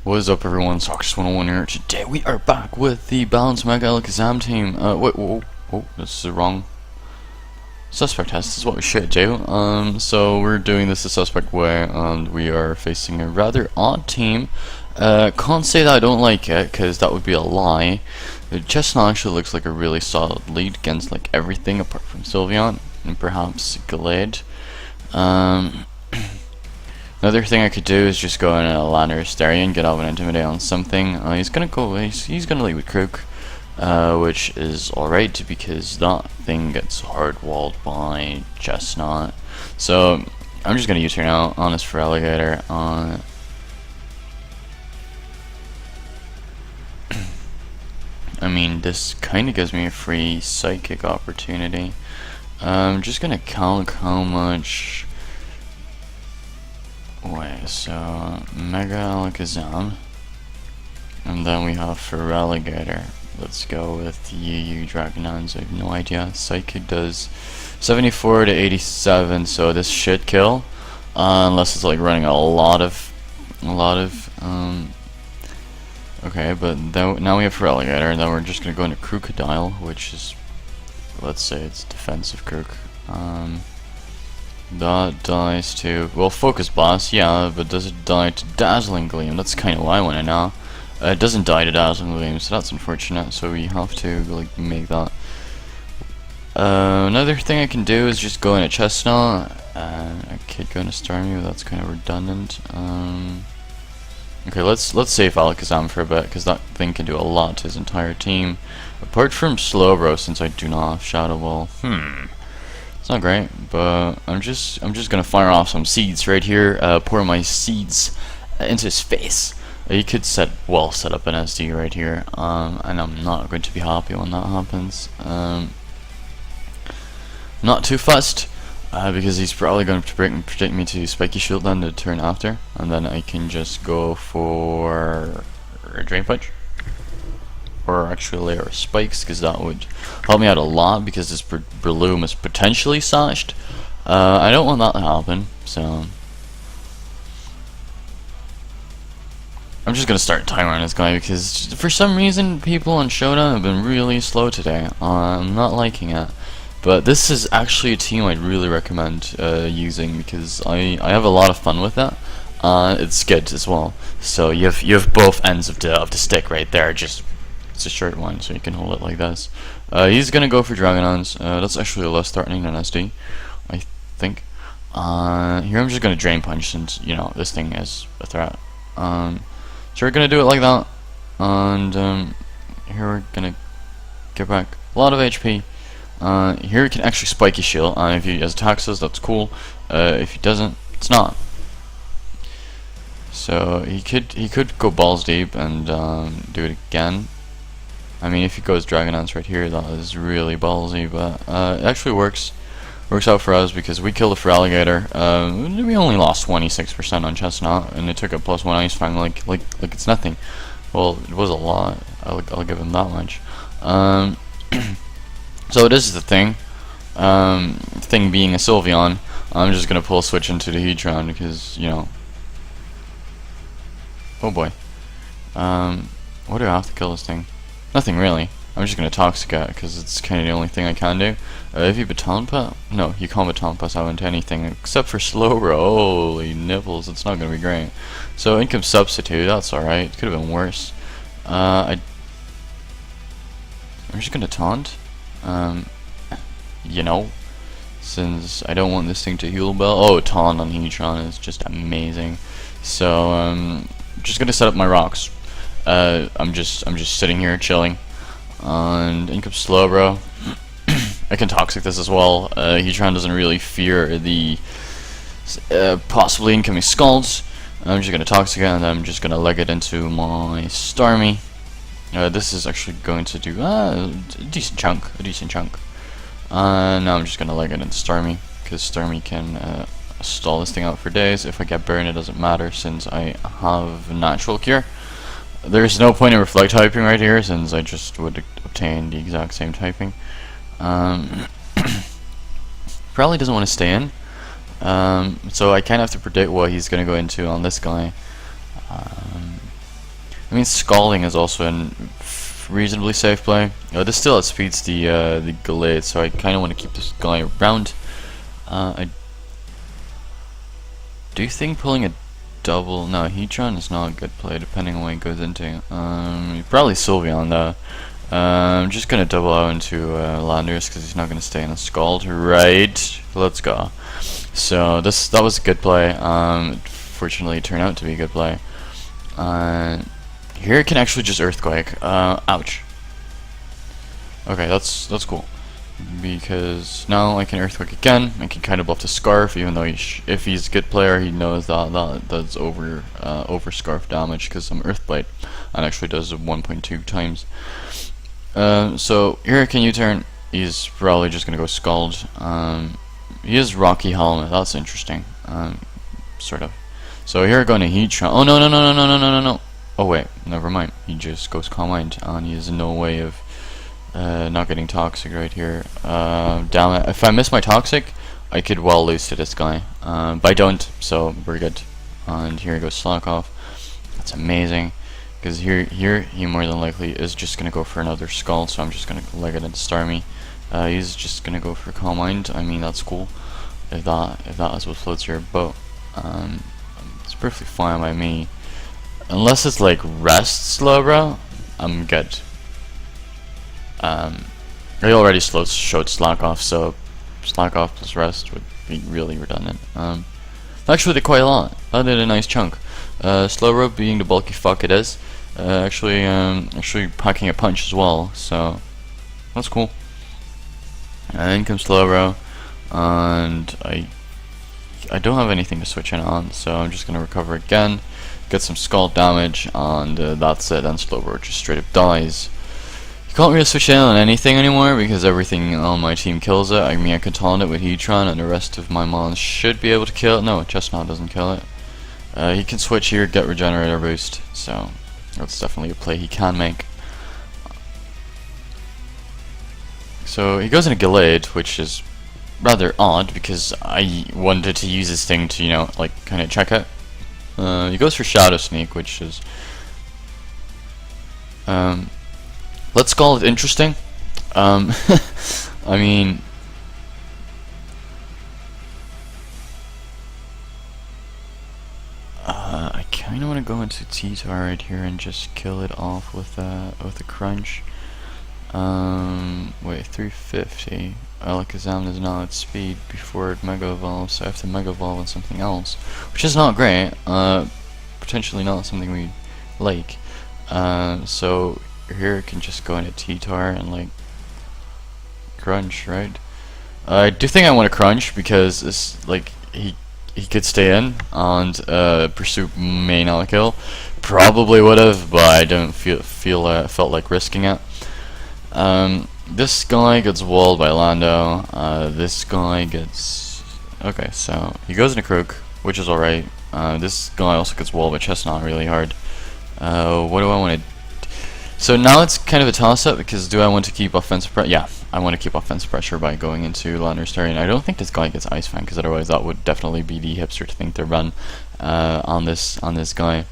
What is up, everyone? Socks 101 here. Today we are back with the balanced Mega Alakazam team. Wait, whoa, this is the wrong suspect test. This is what we should do. So we're doing this the suspect way, and we are facing a rather odd team. Can't say that I don't like it, because that would be a lie. Chestnut actually looks like a really solid lead against like everything apart from Sylveon and perhaps Glade. Another thing I could do is just go in a Lander Stereo and get out and intimidate on something. He's gonna lead with Crook, which is alright because that thing gets hard walled by Chestnut. So I'm just gonna U-turn out on this for Alligator. I mean, this kinda gives me a free psychic opportunity. I'm just gonna calc how much. Wait, so Mega Alakazam, and then we have for Alligator. Let's go with UU Dragonons. I have no idea. Psychic does 74 to 87, so this should kill, unless it's like running a lot of. Okay, but now we have for Alligator, and then we're just gonna go into Crocodile, which is, let's say it's defensive Crook. That dies to, well, Focus Blast, yeah, but does it die to Dazzling Gleam? That's kind of what I want to know. It doesn't die to Dazzling Gleam, so that's unfortunate, so we have to, like, make that. Another thing I can do is just go in a Chestnut. I could go into Starmie, but that's kind of redundant. Okay, let's save Alakazam for a bit, because that thing can do a lot to his entire team. Apart from Slowbro, since I do not have Shadow Ball. It's not great, but I'm just gonna fire off some seeds right here. Pour my seeds into his face. You could set up an SD right here, and I'm not going to be happy when that happens. Not too fussed, because he's probably going to predict me to Spiky Shield then the turn after, and then I can just go for a Drain Punch. Or actually layer spikes, because that would help me out a lot, because this Breloom is potentially sashed. I don't want that to happen, so I'm just gonna start timer on this guy, because for some reason people on Showdown have been really slow today. I'm not liking it, but this is actually a team I'd really recommend using, because I have a lot of fun with it. It's good as well, so you have both ends of the stick right there. It's a short one, so you can hold it like this. He's gonna go for Dragonons. That's actually less threatening than SD, I think. Here I'm just gonna Drain Punch, since you know this thing is a threat. So we're gonna do it like that, and here we're gonna get back a lot of HP. Here he can actually Spiky Shield. If he has attacks us, that's cool. If he doesn't, it's not. So he could go balls deep and do it again. I mean, if he goes Dragonons right here, that is really ballsy, but it actually works out for us, because we killed it for Alligator. We only lost 26% on Chestnut, and it took a +1 Ice Fang like it's nothing. Well, it was a lot. I'll give him that much. So this is the thing. Thing being a Sylveon, I'm just gonna pull a switch into the Heatran, because you know. Oh boy. What do I have to kill this thing? Nothing really. I'm just gonna Toxic it, because it's kind of the only thing I can do. If you Baton Pass, no, you can't Baton Pass out into anything except for Slowbro. Holy nipples, it's not gonna be great. So Income Substitute, that's alright. Could have been worse. I'm just gonna Taunt. You know, since I don't want this thing to Heal Bell. Oh, Taunt on Heatran is just amazing. So I'm just gonna set up my rocks. I'm just sitting here chilling, and in comes Slowbro. I can Toxic this as well. Heatran doesn't really fear the possibly incoming Scalds. I'm just gonna Toxic it, and I'm just gonna leg it into my Starmie. This is actually going to do a decent chunk. Now I'm just gonna leg it into Starmie, because Starmie can stall this thing out for days. If I get burned, it doesn't matter, since I have Natural Cure. There's no point in Reflect typing right here, since I just would obtain the exact same typing. Probably doesn't want to stay in, so I kind of have to predict what he's going to go into on this guy. I mean, Scalding is also a reasonably safe play. This still outspeeds the Gallade, so I kind of want to keep this guy around. I do think pulling a double... No, Heatran is not a good play, depending on what it goes into. Probably Sylveon, though. I'm just gonna double out into Landers because he's not gonna stay in a Scald. Right, let's go. So that was a good play. Fortunately, it turned out to be a good play. Here it can actually just Earthquake. Ouch. Okay, that's cool. Because now I can Earthquake again. I can kind of buff the Scarf, even though if he's a good player, he knows that's over Scarf damage because some Earthbite, and actually does it 1.2 times. So here can U-turn. He's probably just gonna go Scald. He has Rocky Helmet. That's interesting. Sort of. So here going to Heatran. Oh no. Oh wait, never mind. He just goes Calm Mind, and he has no way of not getting Toxic right here. Damn it. If I miss my Toxic, I could well lose to this guy. But I don't, so we're good. And here goes Slack Off. That's amazing. Because here he more than likely is just gonna go for another Skull, so I'm just gonna leg it into Starmie. He's just gonna go for Calm Mind. I mean, that's cool. If that is what floats your boat. It's perfectly fine by me. Unless it's like Rest Slowbro, I'm good. I already showed Slack Off, so Slack Off plus Rest would be really redundant. Actually did quite a lot. That did a nice chunk. Slowbro, being the bulky fuck it is, actually packing a punch as well, so that's cool. And in comes Slowbro, and I don't have anything to switch in on, so I'm just gonna recover again, get some Scald damage, and that's it. And Slowbro just straight up dies. You can't really switch in on anything anymore because everything on my team kills it. I mean, I can taunt it with Heatran, and the rest of my mons should be able to kill it. No, Chestnut doesn't kill it. He can switch here, get Regenerator Boost, so that's definitely a play he can make. So he goes into Gallade, which is rather odd because I wanted to use this thing to, you know, like kind of check it. He goes for Shadow Sneak, which is let's call it interesting. I mean, I kind of want to go into T-Tar right here and just kill it off with a Crunch. Wait, 350. Alakazam is now at speed before it Mega Evolves, so I have to Mega Evolve on something else, which is not great. Potentially not something we like. So here it can just go into T-Tar and like Crunch, right? I do think I want to Crunch because it's like he could stay in and pursue may not kill. Probably would have, but I don't felt like risking it. This guy gets walled by Lando. This guy gets... Okay, so he goes into Croak, which is alright. This guy also gets walled by Chestnut really hard. What do I want to... So now it's kind of a toss-up, because do I want to keep offensive pressure? Yeah, I want to keep offensive pressure by going into Lander's turn. I don't think this guy gets Ice Fang, because otherwise that would definitely be the hipster to think to run on this guy.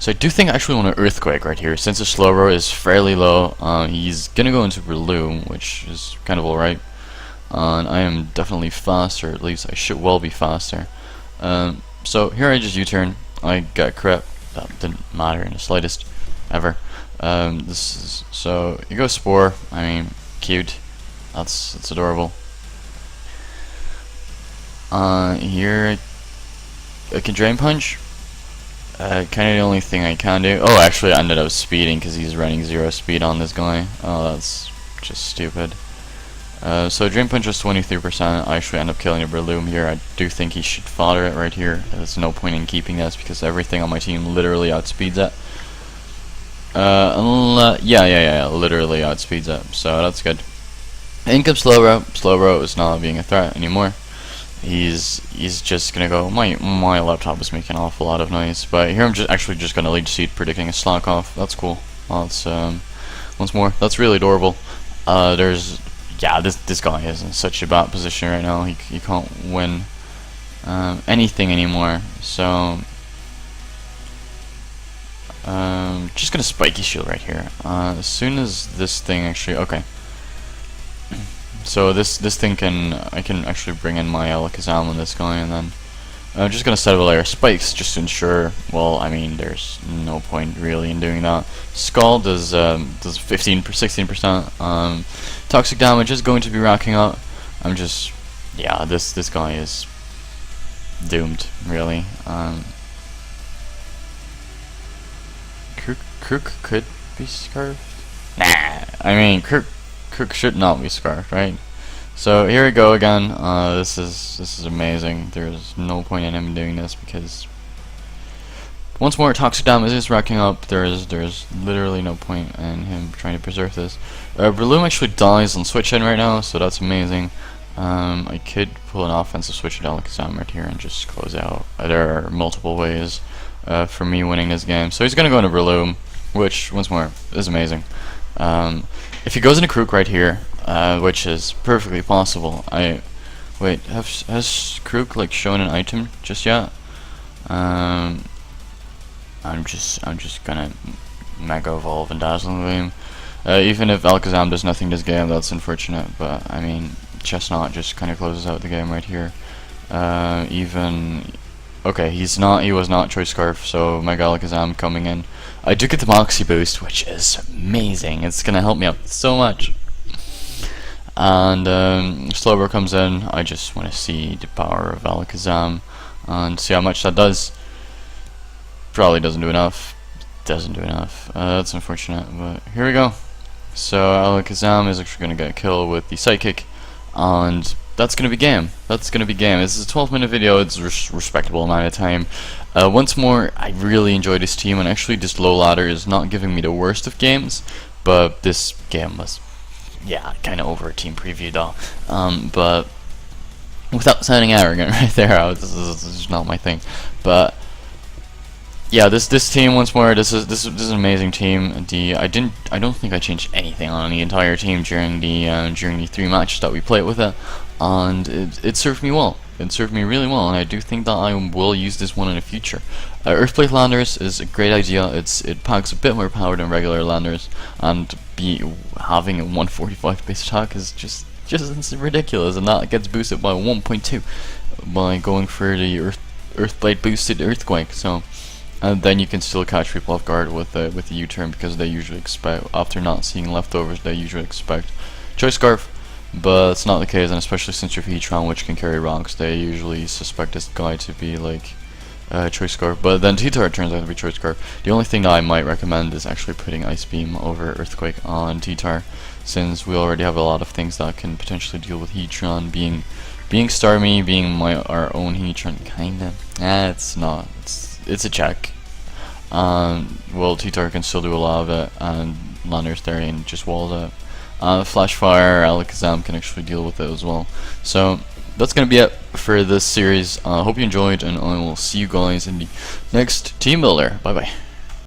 So I do think I actually want to Earthquake right here, since the Slowbro is fairly low. He's gonna go into Breloom, which is kind of alright. And I am definitely faster, at least I should well be faster. So here I just U-turn, I get crit. That didn't matter in the slightest, ever. So you go Spore. I mean, cute. That's adorable. Here I can Drain Punch. Kind of the only thing I can do. Oh, actually, I ended up speeding because he's running 0 speed on this guy. Oh, that's just stupid. So Drain Punch is 23%. I actually end up killing a Breloom here. I do think he should fodder it right here. There's no point in keeping this because everything on my team literally outspeeds it. Yeah, literally outspeeds it. So that's good. In comes Slowbro. Slowbro is not being a threat anymore. He's just gonna go. My laptop is making an awful lot of noise, but here I'm just gonna Leech Seed, predicting a Slack Off. That's cool. That's once more. That's really adorable. This guy is in such a bad position right now. He can't win anything anymore. So Just gonna spiky shield right here. As soon as this thing actually, okay. So this thing I can actually bring in my Alakazam on this guy, and then I'm just gonna set up a layer of spikes just to ensure. Well, I mean, there's no point really in doing that. Skull does 16%. Toxic damage is going to be racking up. Yeah, this guy is doomed, really. Crook could be scarfed. Nah, I mean Crook should not be scarfed, right? So here we go again. This is amazing. There's no point in him doing this because once more toxic damage is racking up. There's literally no point in him trying to preserve this. Breloom actually dies on switch in right now, so that's amazing. I could pull an offensive switch at Alakazam right here and just close out. There are multiple ways for me winning this game. So he's gonna go into Breloom, which once more is amazing. If he goes into Crook right here, which is perfectly possible. Wait, has Crook like shown an item just yet? I'm just gonna Mega Evolve and Dazzling Gleam. Even if Alakazam does nothing this game, that's unfortunate. But I mean, Chestnut just kind of closes out the game right here. Okay, he was not Choice Scarf, so Mega Alakazam coming in. I do get the Moxie boost, which is amazing. It's gonna help me out so much. And Slowbro comes in. I just want to see the power of Alakazam and see how much that does. Probably doesn't do enough. Doesn't do enough. That's unfortunate, but here we go. So Alakazam is actually gonna get a kill with the Psychic, and that's gonna be game. This is a 12-minute video. It's a respectable amount of time. Once more, I really enjoyed this team, and actually this low ladder is not giving me the worst of games, but this game was, yeah, kind of over a team preview though. But without sounding arrogant right there, this is not my thing. But yeah, this team once more. This is an amazing team. I don't think I changed anything on the entire team during the 3 matches that we played with it, and it served me well. It served me really well, and I do think that I will use this one in the future. Earthblade Landers is a great idea. It packs a bit more power than regular Landers, and having a 145 base attack is just ridiculous, and that gets boosted by 1.2 by going for the Earthblade boosted Earthquake. So. And then you can still catch people off guard with the U-turn, because they usually expect, after not seeing leftovers, they usually expect Choice Scarf, but it's not the case, and especially since you have Heatran, which can carry rocks, they usually suspect this guy to be like Choice Scarf, but then T-Tar turns out to be Choice Scarf. The only thing that I might recommend is actually putting Ice Beam over Earthquake on T-Tar, since we already have a lot of things that can potentially deal with Heatran, being Starmie, being our own Heatran, kinda. It's a check. Well, T-Tar can still do a lot of it, and Landers there and just walls it. Flash Fire, Alakazam can actually deal with it as well. So that's gonna be it for this series. Hope you enjoyed, and I will see you guys in the next team builder. Bye bye.